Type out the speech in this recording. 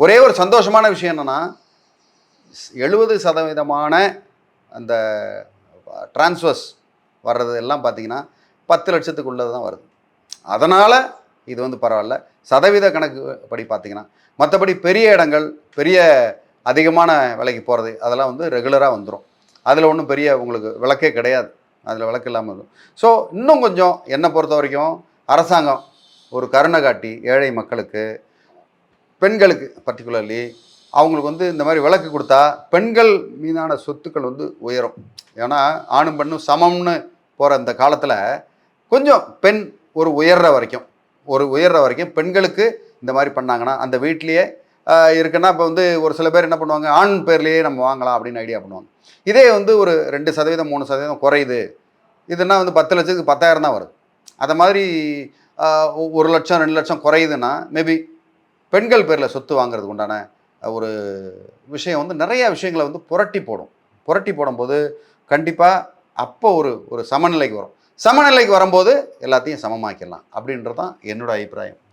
ஒரே ஒரு சந்தோஷமான விஷயம் என்னென்னா 70% அந்த டிரான்ஸ்ஃபர்ஸ் வர்றது எல்லாம் பார்த்தீங்கன்னா 10 லட்சத்துக்குள்ளது தான் வருது. அதனால் இது வந்து பரவாயில்ல. சதவீத கணக்கு படி பார்த்தீங்கன்னா மற்றபடி பெரிய இடங்கள் பெரிய அதிகமான விலைக்கு போகிறது அதெல்லாம் வந்து ரெகுலராக வந்துடும். அதில் ஒன்றும் பெரிய உங்களுக்கு விளக்கே கிடையாது. அதில் விளக்கு இல்லாமல் இருக்கும். ஸோ இன்னும் கொஞ்சம் என்னை பொறுத்த வரைக்கும் அரசாங்கம் ஒரு கருணை காட்டி ஏழை மக்களுக்கு, பெண்களுக்கு பர்டிகுலர்லி அவங்களுக்கு வந்து இந்த மாதிரி விளக்கு கொடுத்தா பெண்கள் மீதான சொத்துக்கள் வந்து உயரும். ஏன்னா ஆணும் பெண்ணும் சமம்னு போகிற அந்த காலத்தில் கொஞ்சம் பெண் உயர்ற வரைக்கும் பெண்களுக்கு இந்த மாதிரி பண்ணாங்கன்னா அந்த வீட்லேயே இருக்குன்னா இப்போ வந்து ஒரு சில பேர் என்ன பண்ணுவாங்க, ஆண் பேர்லேயே நம்ம வாங்கலாம் அப்படின்னு ஐடியா பண்ணுவாங்க. இதே வந்து ஒரு 2% 3% குறையுது, இதுனா வந்து 10 லட்சத்துக்கு 10,000 தான் வருது. அதை மாதிரி 1 லட்சம் 2 லட்சம் குறையுதுன்னா மேபி பெண்கள் பேரில் சொத்து வாங்குறதுக்கு உண்டான ஒரு விஷயம் வந்து நிறைய விஷயங்களை வந்து புரட்டி போடும்போது கண்டிப்பாக அப்போ ஒரு சமநிலைக்கு வரும். சமநிலைக்கு வரும்போது எல்லாத்தையும் சமமாக்கிடலாம் அப்படின்றது தான் என்னோட அபிப்பிராயம்.